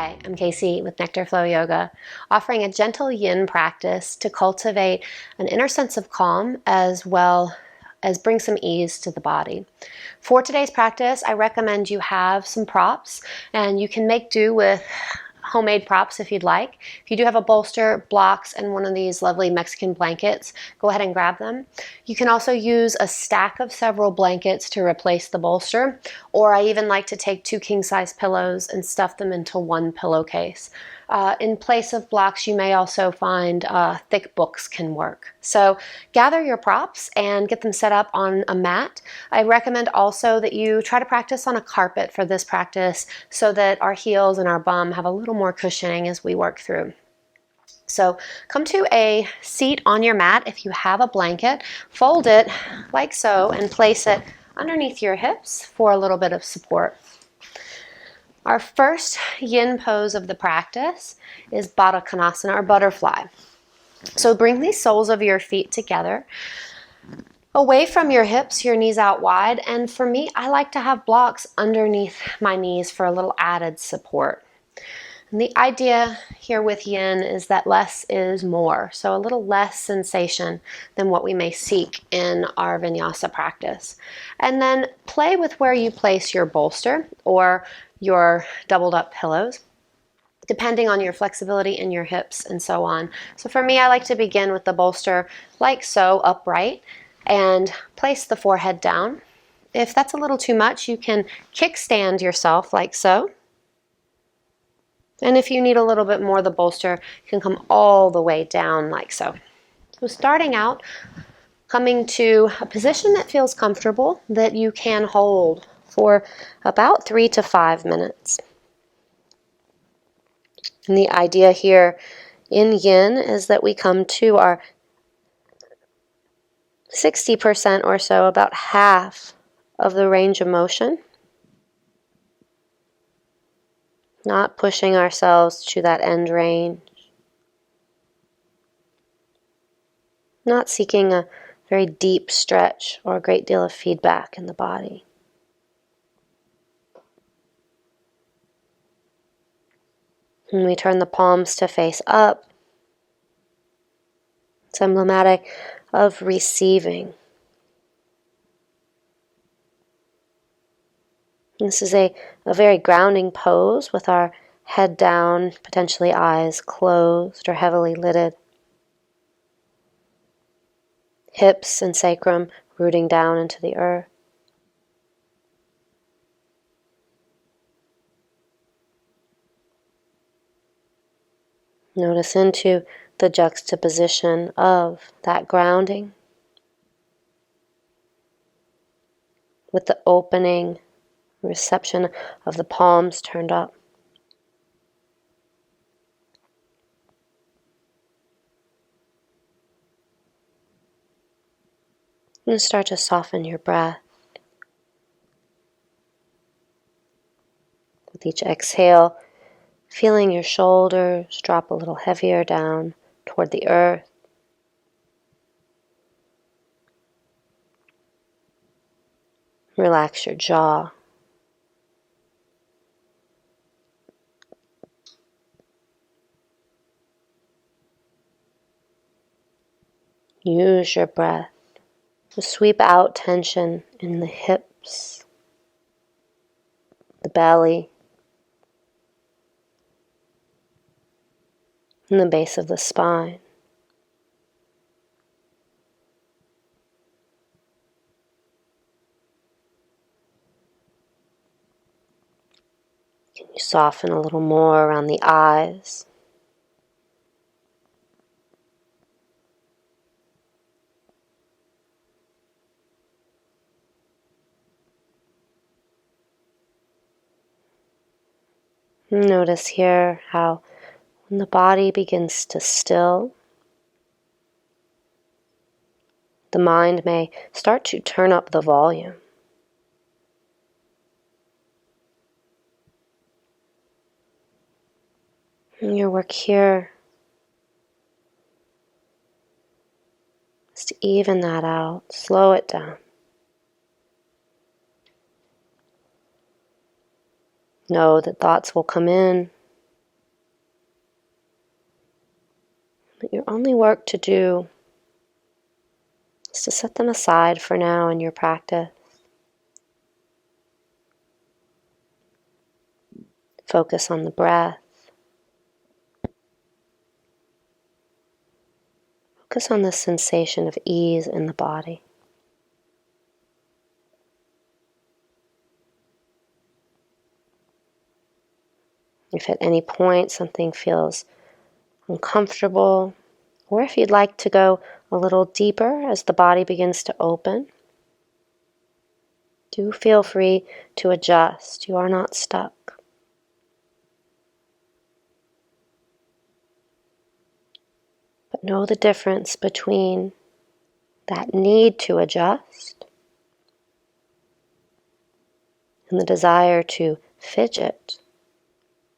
Hi, I'm Casey with Nectar Flow Yoga, offering a gentle yin practice to cultivate an inner sense of calm as well as bring some ease to the body. For today's practice, I recommend you have some props, and you can make do with homemade props if you'd like. If you do have a bolster, blocks, and one of these lovely Mexican blankets, go ahead and grab them. You can also use a stack of several blankets to replace the bolster, or I even like to take 2 king-size pillows and stuff them into one pillowcase. In place of blocks, you may also find thick books can work. So gather your props and get them set up on a mat. I recommend also that you try to practice on a carpet for this practice so that our heels and our bum have a little more cushioning as we work through. So come to a seat on your mat. If you have a blanket, fold it like so and place it underneath your hips for a little bit of support. Our first yin pose of the practice is Baddha Konasana, or butterfly. So bring the soles of your feet together, away from your hips, your knees out wide, and for me, I like to have blocks underneath my knees for a little added support. And the idea here with yin is that less is more, so a little less sensation than what we may seek in our vinyasa practice. And then play with where you place your bolster or your doubled up pillows, depending on your flexibility in your hips and so on. So for me, I like to begin with the bolster like so, upright, and place the forehead down. If that's a little too much, you can kickstand yourself like so. And if you need a little bit more, the bolster can come all the way down like so. So starting out, coming to a position that feels comfortable, that you can hold for about 3 to 5 minutes. And the idea here in yin is that we come to our 60% or so, about half of the range of motion. Not pushing ourselves to that end range. Not seeking a very deep stretch or a great deal of feedback in the body. And we turn the palms to face up. It's emblematic of receiving. This is a very grounding pose with our head down, potentially eyes closed or heavily lidded. Hips and sacrum rooting down into the earth. Notice into the juxtaposition of that grounding with the opening, reception of the palms turned up. And start to soften your breath. With each exhale, feeling your shoulders drop a little heavier down toward the earth. Relax your jaw. Use your breath to sweep out tension in the hips, the belly, and the base of the spine. Can you soften a little more around the eyes? Notice here how when the body begins to still, the mind may start to turn up the volume. And your work here is to even that out, slow it down. Know that thoughts will come in only work to do is to set them aside for now in your practice. Focus on the breath. Focus on the sensation of ease in the body. If at any point something feels uncomfortable, or if you'd like to go a little deeper as the body begins to open, do feel free to adjust. You are not stuck. But know the difference between that need to adjust and the desire to fidget,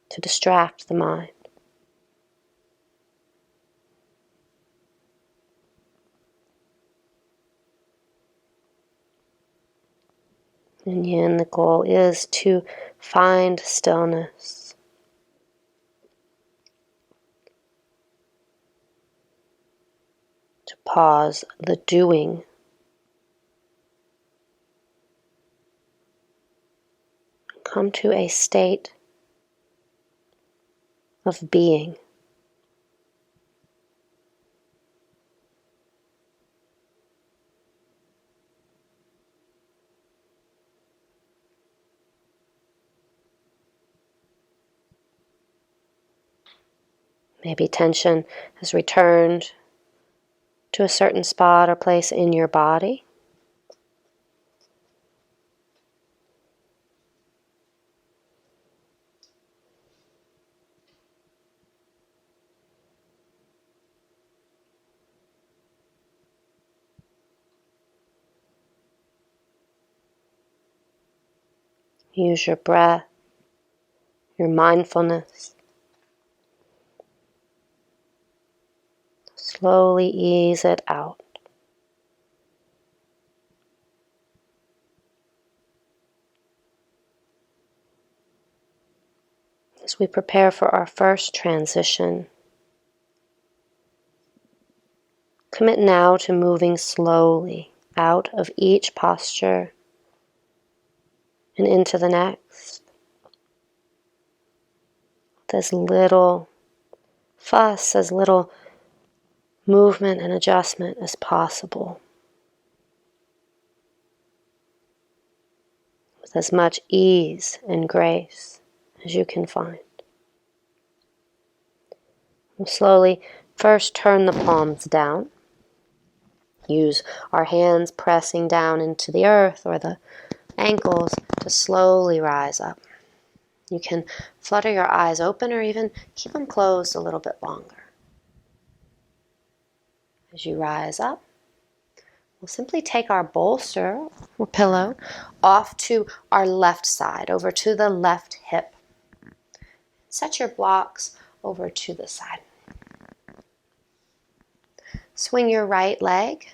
to distract the mind. In Yin, the goal is to find stillness, to pause the doing, come to a state of being. Maybe tension has returned to a certain spot or place in your body. Use your breath, your mindfulness. Slowly ease it out. As we prepare for our first transition, commit now to moving slowly out of each posture and into the next, with as little fuss, as little movement and adjustment as possible, with as much ease and grace as you can find. We'll slowly first turn the palms down. Use our hands pressing down into the earth or the ankles to slowly rise up. You can flutter your eyes open or even keep them closed a little bit longer. As you rise up, we'll simply take our bolster or pillow off to our left side, over to the left hip. Set your blocks over to the side. Swing your right leg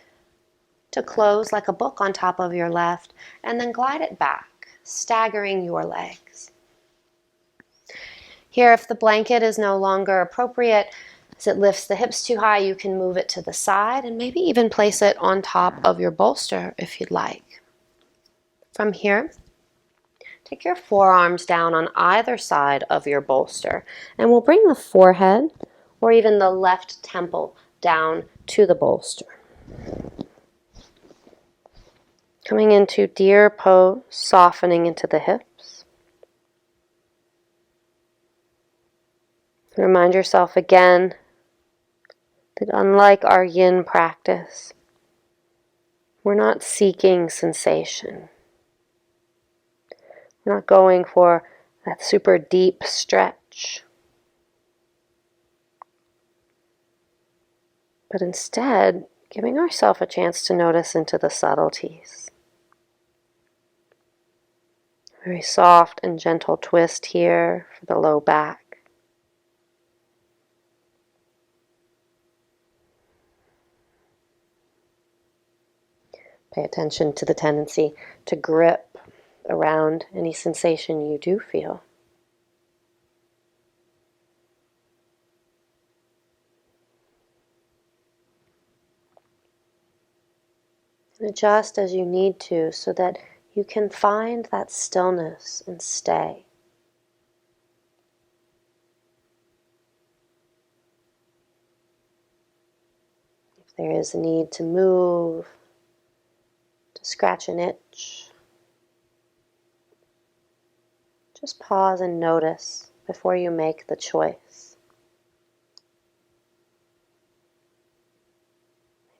to close like a book on top of your left, and then glide it back, staggering your legs. Here, if the blanket is no longer appropriate, as it lifts the hips too high, you can move it to the side and maybe even place it on top of your bolster if you'd like. From here, take your forearms down on either side of your bolster, and we'll bring the forehead or even the left temple down to the bolster. Coming into deer pose, softening into the hips. Remind yourself again that unlike our yin practice, we're not seeking sensation. We're not going for that super deep stretch, but instead giving ourselves a chance to notice into the subtleties. Very soft and gentle twist here for the low back. Pay attention to the tendency to grip around any sensation you do feel. Adjust as you need to so that you can find that stillness and stay. If there is a need to move, to scratch an itch, just pause and notice before you make the choice.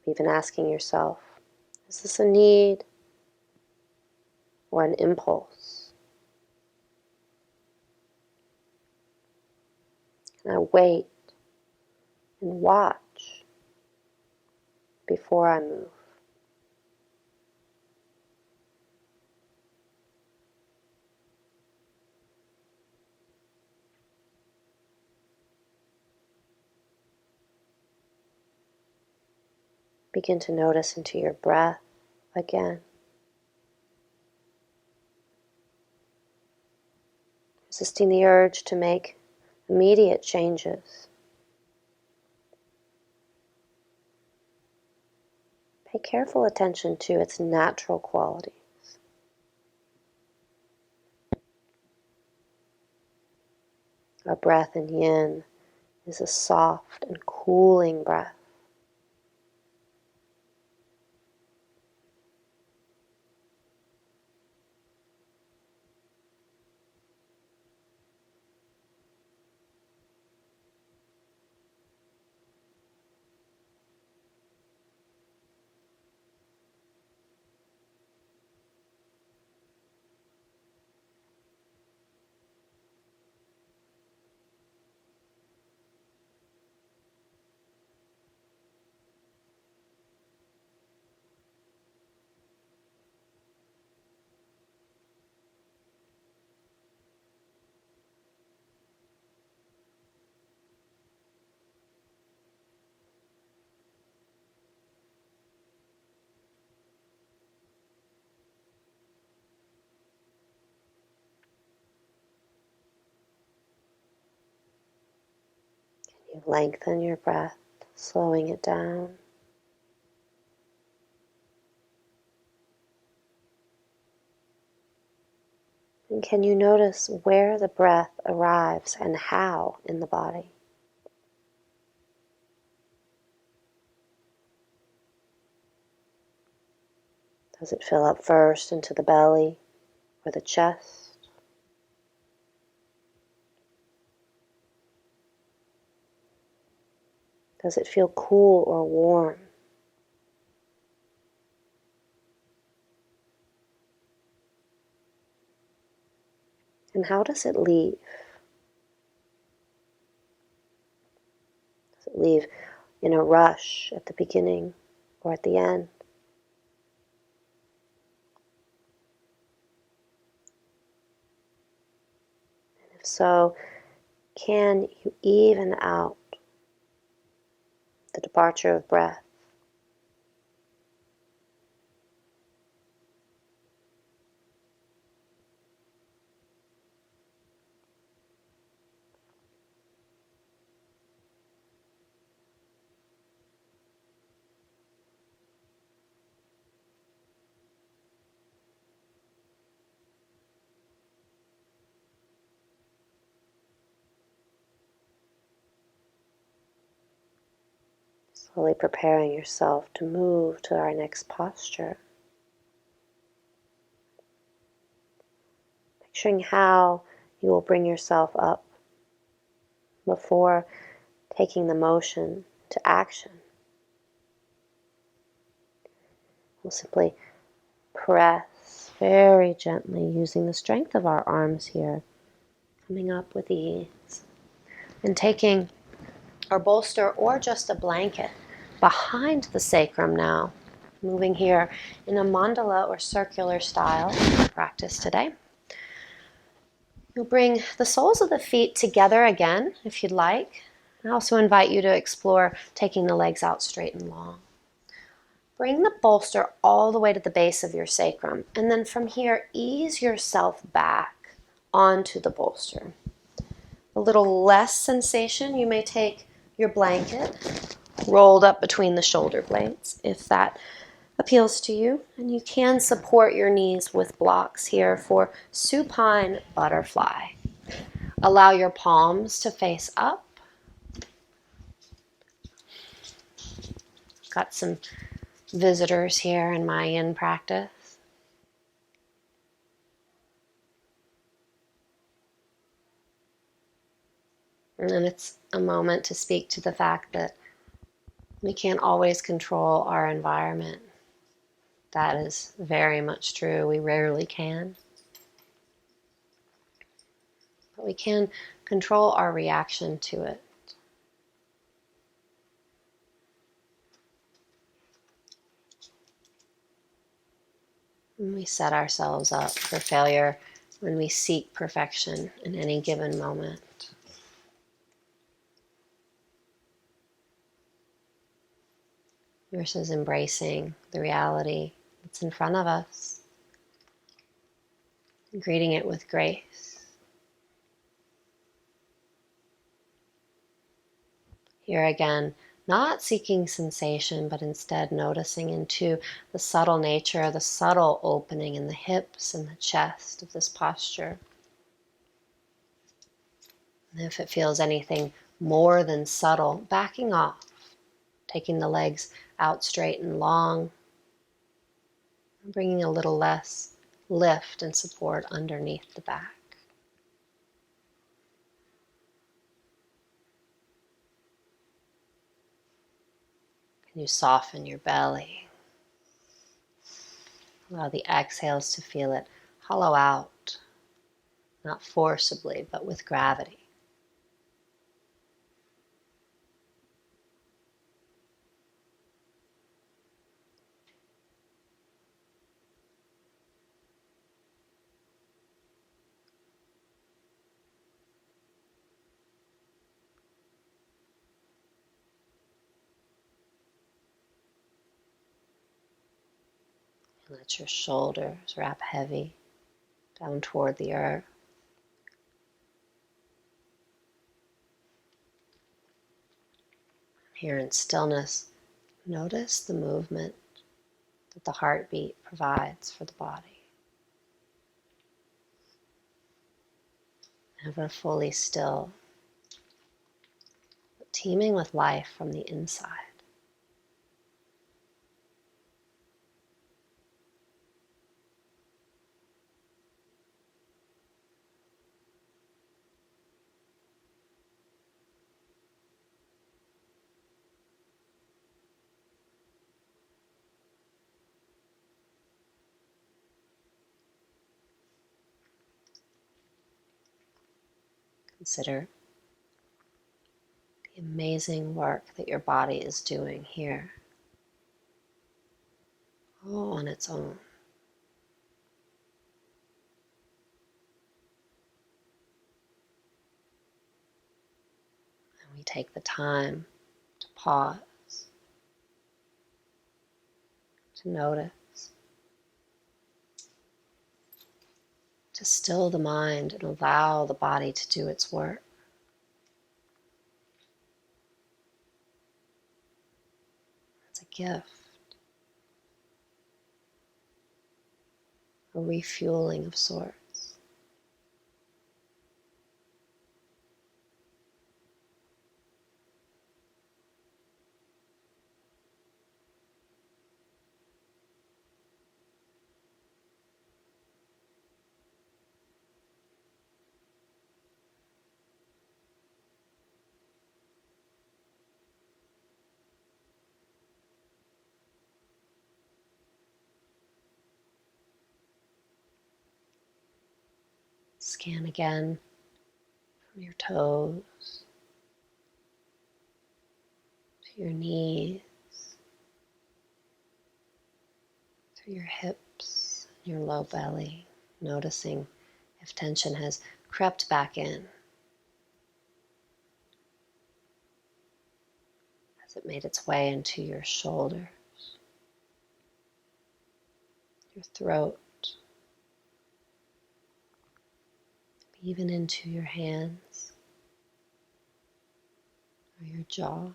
Maybe even asking yourself, is this a need or an impulse? Can I wait and watch before I move? Begin to notice into your breath again. Resisting the urge to make immediate changes. Pay careful attention to its natural qualities. Our breath in yin is a soft and cooling breath. You lengthen your breath, slowing it down. And can you notice where the breath arrives and how in the body? Does it fill up first into the belly or the chest? Does it feel cool or warm? And how does it leave? Does it leave in a rush at the beginning or at the end? And if so, can you even out the departure of breath? Slowly preparing yourself to move to our next posture. Picturing how you will bring yourself up before taking the motion to action. We'll simply press very gently using the strength of our arms here, coming up with ease, and taking our bolster or just a blanket behind the sacrum now, moving here in a mandala or circular style practice today. You'll bring the soles of the feet together again if you'd like. I also invite you to explore taking the legs out straight and long. Bring the bolster all the way to the base of your sacrum, and then from here, ease yourself back onto the bolster. A little less sensation, you may take your blanket rolled up between the shoulder blades if that appeals to you. And you can support your knees with blocks here for supine butterfly. Allow your palms to face up. Got some visitors here in my yin practice. And then it's a moment to speak to the fact that we can't always control our environment. That is very much true. We rarely can. But we can control our reaction to it. And we set ourselves up for failure when we seek perfection in any given moment. Versus embracing the reality that's in front of us, and greeting it with grace. Here again, not seeking sensation, but instead noticing into the subtle nature, the subtle opening in the hips and the chest of this posture. And if it feels anything more than subtle, backing off, taking the legs out straight and long, bringing a little less lift and support underneath the back. Can you soften your belly? Allow the exhales to feel it hollow out, not forcibly, but with gravity. And let your shoulders wrap heavy down toward the earth. Here in stillness, notice the movement that the heartbeat provides for the body. Never fully still, but teeming with life from the inside. Consider the amazing work that your body is doing here, all on its own. And we take the time to pause, to notice, to still the mind and allow the body to do its work. It's a gift, a refueling of sorts. Scan again from your toes to your knees, through your hips, your low belly, noticing if tension has crept back in. Has it made its way into your shoulders, your throat, even into your hands or your jaw?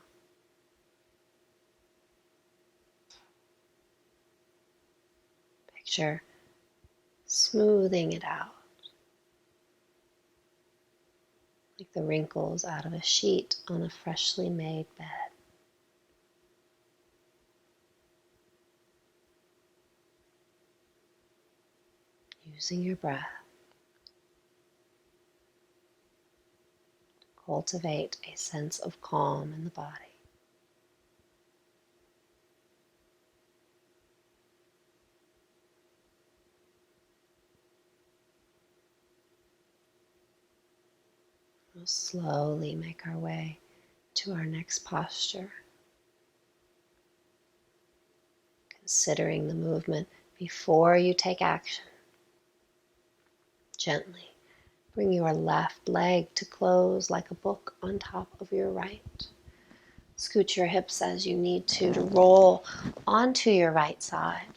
posture, smoothing it out, like the wrinkles out of a sheet on a freshly made bed. Using your breath to cultivate a sense of calm in the body. We'll slowly make our way to our next posture, considering the movement before you take action. Gently bring your left leg to close like a book on top of your right. Scoot your hips as you need to roll onto your right side.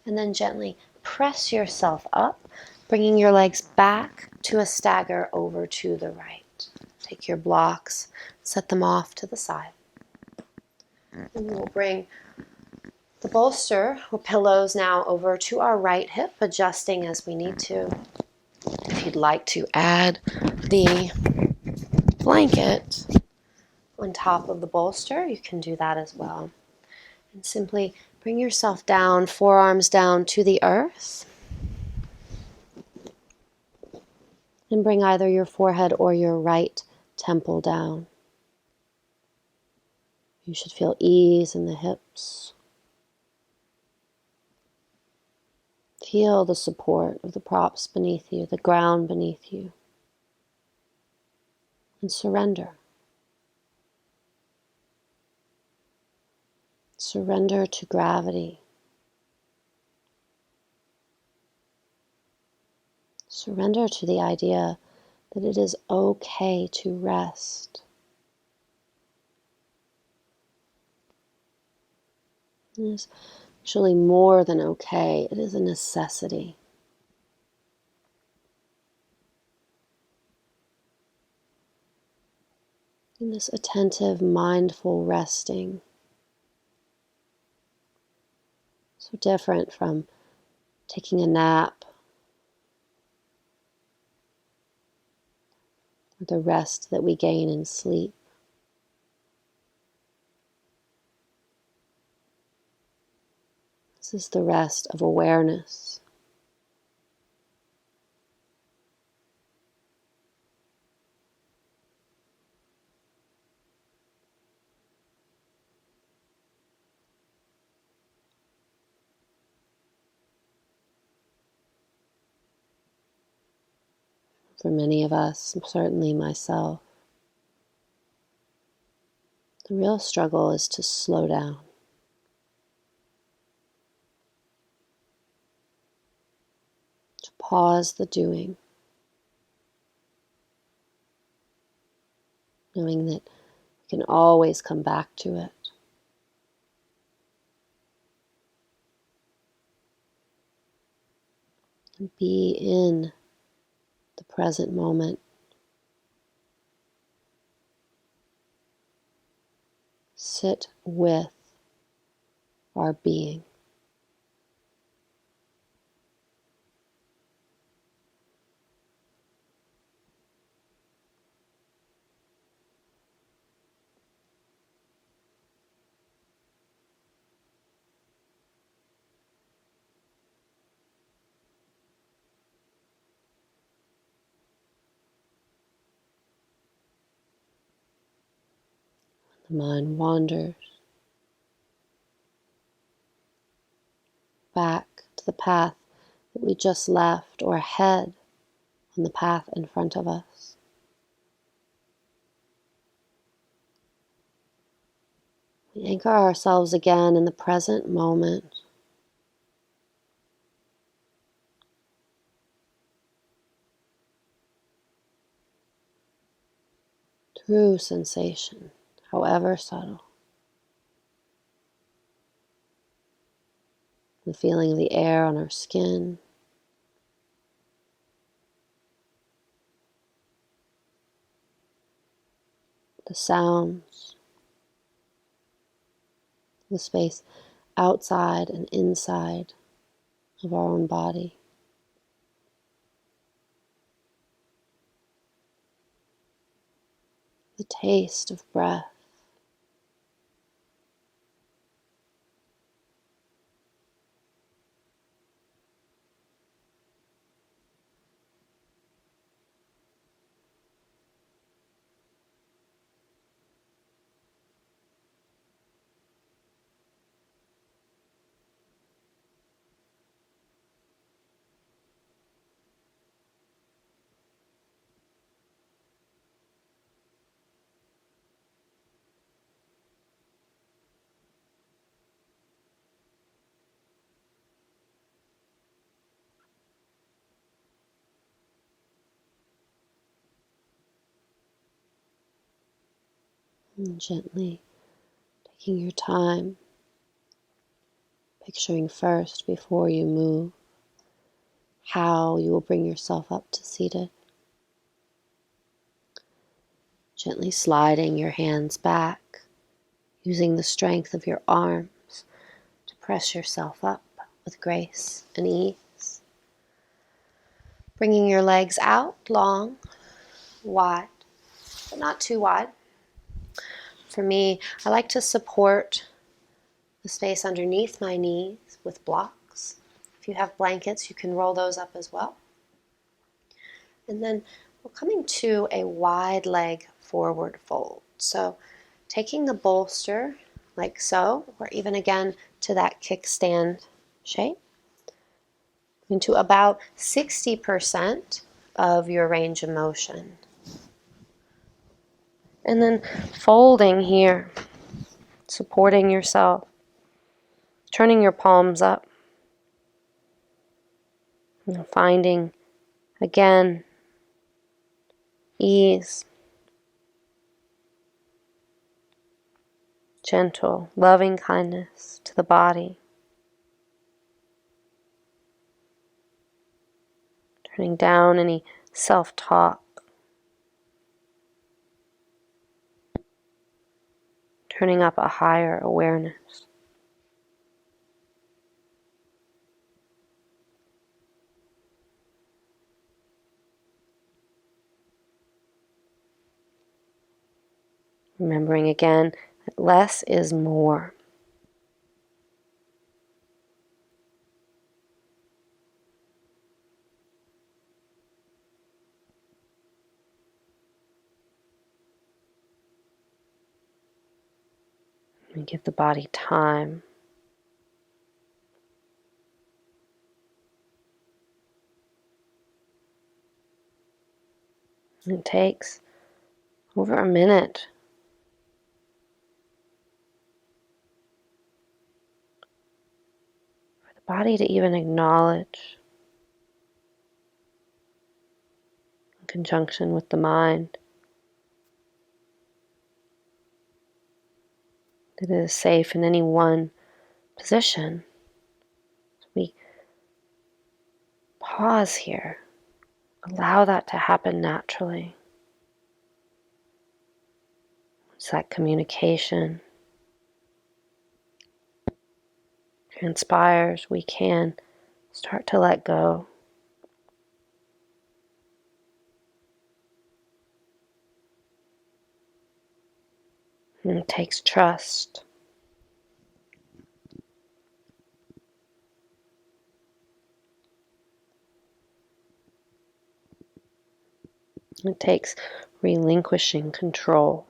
And then gently press yourself up, bringing your legs back to a stagger over to the right. Take your blocks, set them off to the side. And we'll bring the bolster or pillows now over to our right hip, adjusting as we need to. If you'd like to add the blanket on top of the bolster, you can do that as well. And simply bring yourself down, forearms down to the earth. And bring either your forehead or your right temple down. You should feel ease in the hips. Feel the support of the props beneath you, the ground beneath you. And surrender. Surrender to gravity. Surrender to the idea that it is okay to rest. It is actually more than okay. It is a necessity. In this attentive, mindful resting, so different from taking a nap or the rest that we gain in sleep. This is the rest of awareness. For many of us, certainly myself, the real struggle is to slow down. To pause the doing, knowing that we can always come back to it. And be in the present moment. Sit with our being. The mind wanders back to the path that we just left or ahead on the path in front of us. We anchor ourselves again in the present moment. Through sensation, however subtle. The feeling of the air on our skin. The sounds. The space outside and inside of our own body. The taste of breath. And gently taking your time, picturing first before you move how you will bring yourself up to seated. Gently sliding your hands back, using the strength of your arms to press yourself up with grace and ease. Bringing your legs out long, wide, but not too wide. For me, I like to support the space underneath my knees with blocks. If you have blankets, you can roll those up as well. And then we're coming to a wide leg forward fold. So taking the bolster like so, or even again to that kickstand shape, into about 60% of your range of motion. And then folding here, supporting yourself, turning your palms up, and finding again ease, gentle, loving kindness to the body. Turning down any self-talk. Turning up a higher awareness. Remembering again that less is more. And give the body time. It takes over a minute for the body to even acknowledge, in conjunction with the mind, that it is safe in any one position. We pause here. Allow that to happen naturally. It's that communication transpires, we can start to let go. And it takes trust. It takes relinquishing control.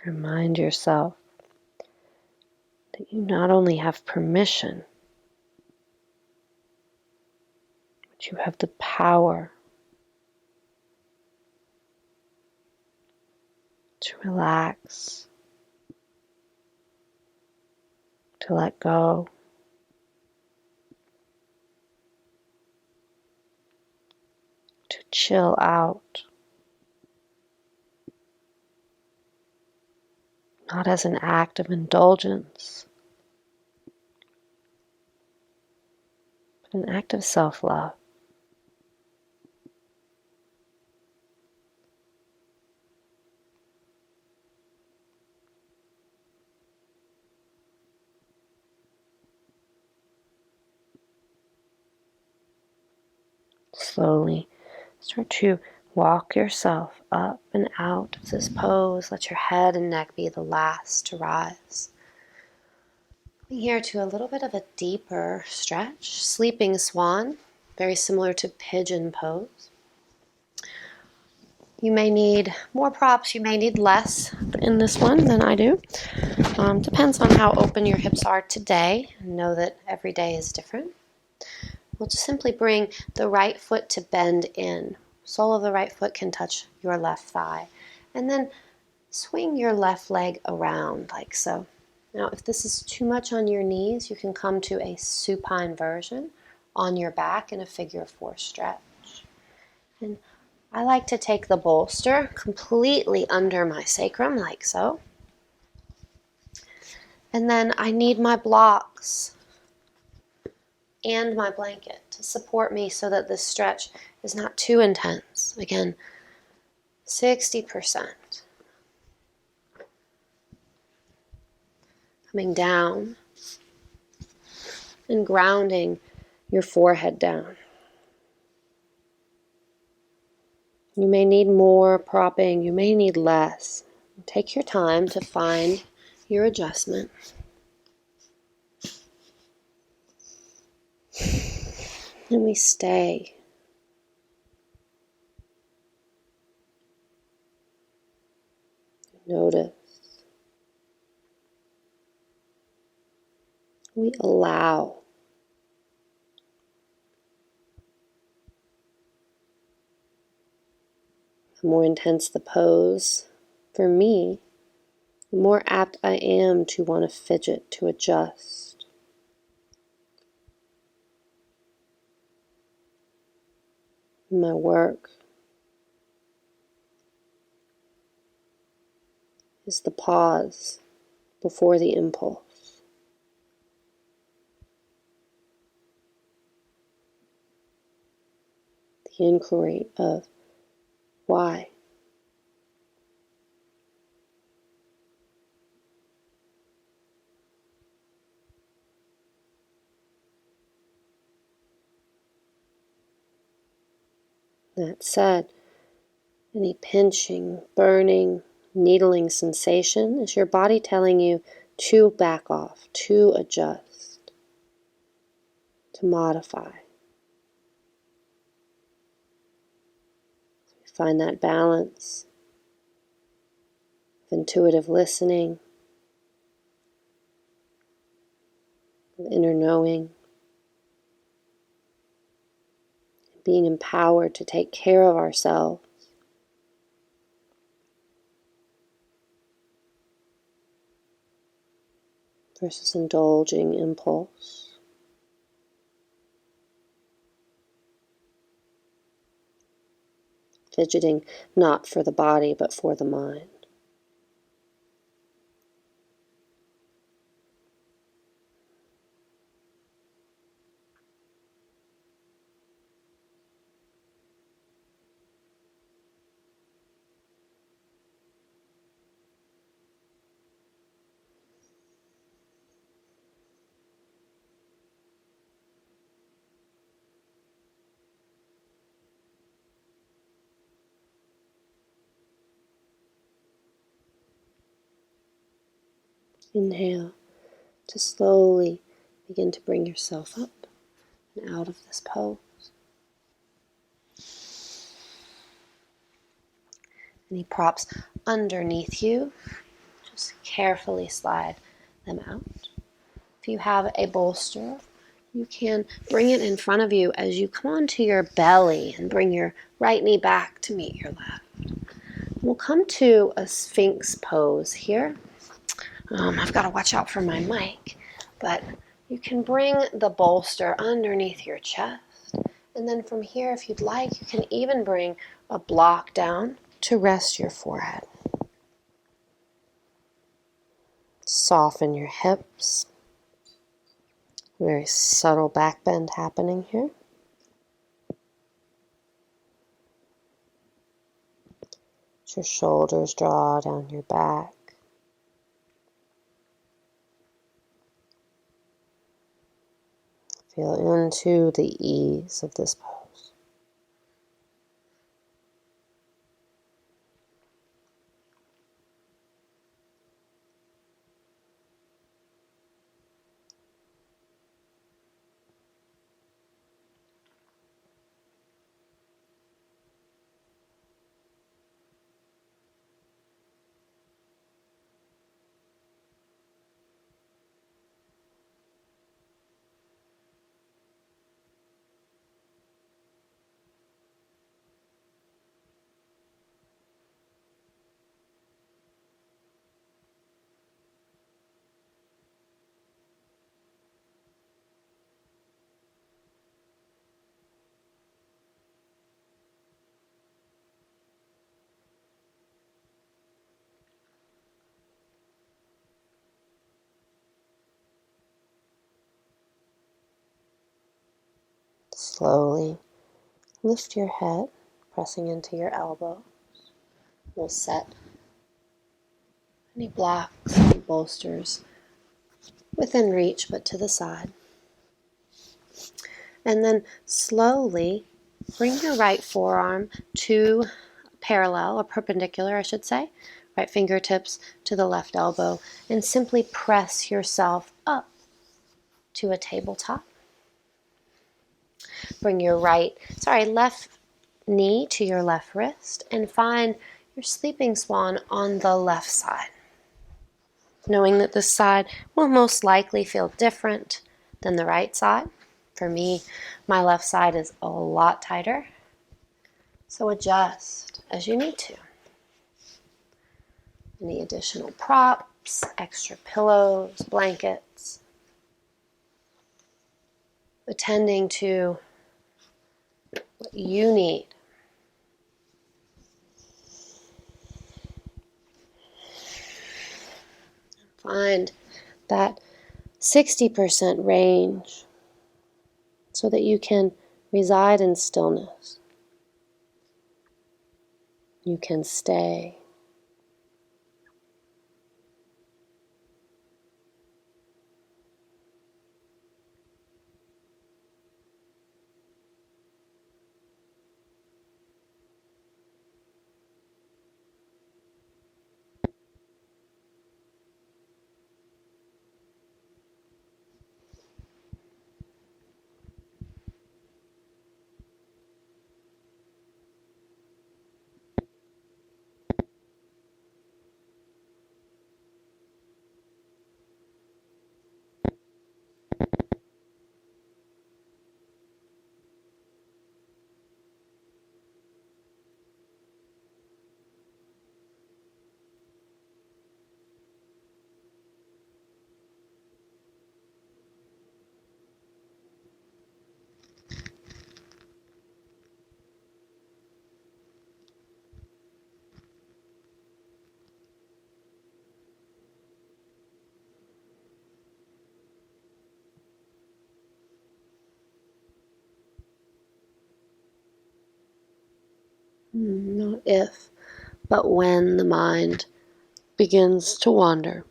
Remind yourself that you not only have permission, but you have the power to relax, to let go, to chill out, not as an act of indulgence, but an act of self-love. Slowly start to walk yourself up and out of this pose. Let your head and neck be the last to rise. Coming here to a little bit of a deeper stretch. Sleeping swan, very similar to pigeon pose. You may need more props, you may need less in this one than I do. Depends on how open your hips are today. Know that every day is different. We'll just simply bring the right foot to bend in. Sole of the right foot can touch your left thigh. And then swing your left leg around like so. Now, if this is too much on your knees, you can come to a supine version on your back in a figure 4 stretch. And I like to take the bolster completely under my sacrum like so. And then I need my blocks and my blanket to support me so that this stretch is not too intense. Again, 60%. Coming down and grounding your forehead down. You may need more propping, you may need less. Take your time to find your adjustment. And we stay. Notice. We allow. The more intense the pose, for me, the more apt I am to want to fidget, to adjust. My work is the pause before the impulse. The inquiry of why. That said, any pinching, burning, needling sensation is your body telling you to back off, to adjust, to modify. Find that balance of intuitive listening, of inner knowing, being empowered to take care of ourselves versus indulging impulse. Fidgeting not for the body but for the mind. Inhale to slowly begin to bring yourself up and out of this pose. Any props underneath you. hips, carefully slide them out. If you have a bolster, you can bring it in front of you as you come onto your belly and bring your right knee back to meet your left. We'll come to a Sphinx pose here. I've got to watch out for my mic, but you can bring the bolster underneath your chest. And then from here, if you'd like, you can even bring a block down to rest your forehead. Soften your hips. Very subtle back bend happening here. Let your shoulders draw down your back. Feel into the ease of this pose. Slowly lift your head, pressing into your elbow. We'll set any blocks and bolsters within reach, but to the side. And then slowly bring your right forearm to parallel, or perpendicular, I should say. Right fingertips to the left elbow, and simply press yourself up to a tabletop. Bring your left knee to your left wrist, and find your sleeping swan on the left side. Knowing that this side will most likely feel different than the right side. For me, my left side is a lot tighter, so adjust as you need to. Any additional props, extra pillows, blankets, attending to what you need. Find that 60% range so that you can reside in stillness. You can stay. Not if, but when the mind begins to wander.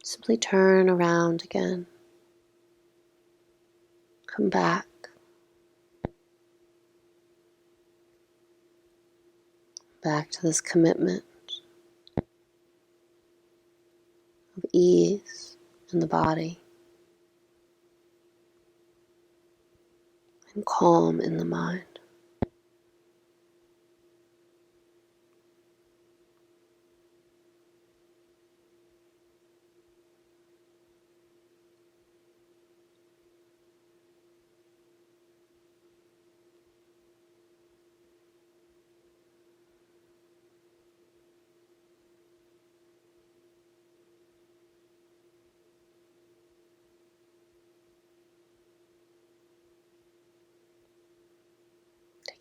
Simply turn around again. Come back. Back to this commitment of ease in the body and calm in the mind.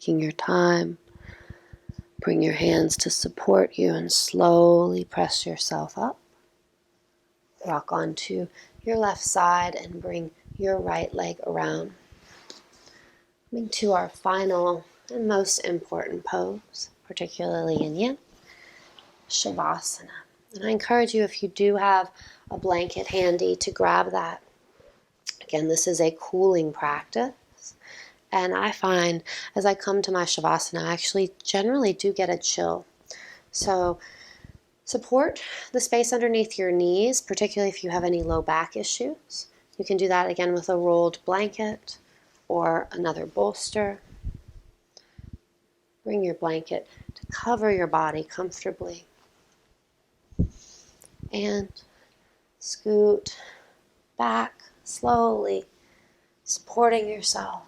taking your time. Bring your hands to support you and slowly press yourself up. Rock onto your left side and bring your right leg around. Coming to our final and most important pose, particularly in yin, Shavasana. And I encourage you, if you do have a blanket handy, to grab that. Again, this is a cooling practice. And I find as I come to my Shavasana, I actually generally do get a chill. So support the space underneath your knees, particularly if you have any low back issues. You can do that again with a rolled blanket or another bolster. Bring your blanket to cover your body comfortably. And scoot back slowly, supporting yourself.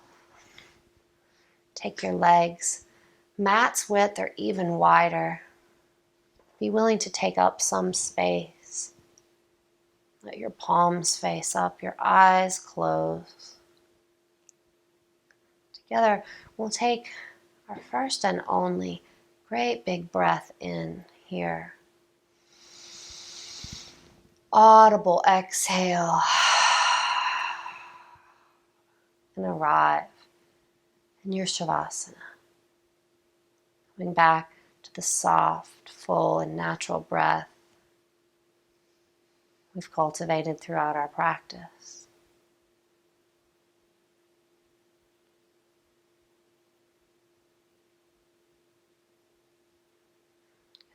Take your legs mat's width or even wider. Be willing to take up some space. Let your palms face up, your eyes close. Together, we'll take our first and only great big breath in here. Audible exhale. And arrive in your Shavasana. Coming back to the soft, full, and natural breath we've cultivated throughout our practice.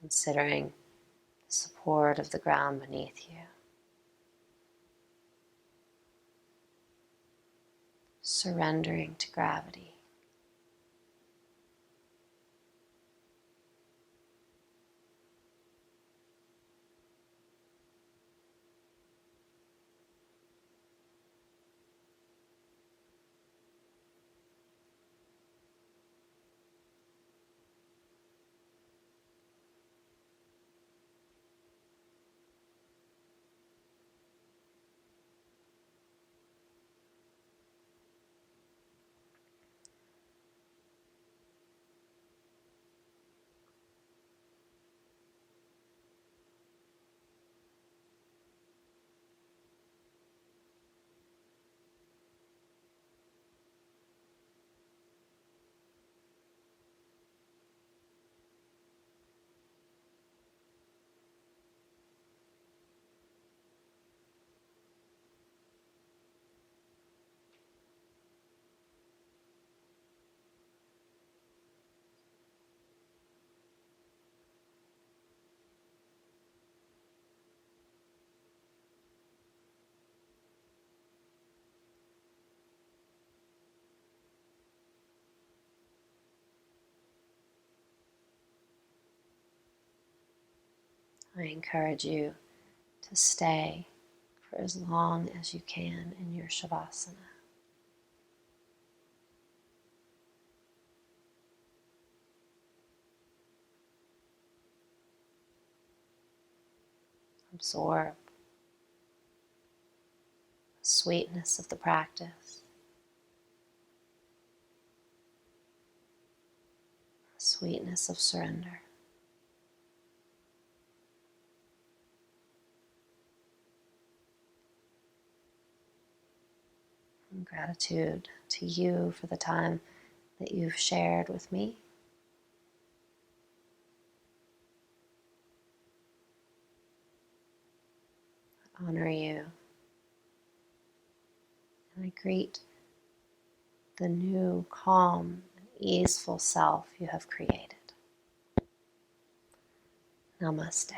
Considering the support of the ground beneath you. Surrendering to gravity. I encourage you to stay for as long as you can in your Shavasana. Absorb the sweetness of the practice, the sweetness of surrender. And gratitude to you for the time that you've shared with me. I honor you. And I greet the new, calm, and easeful self you have created. Namaste.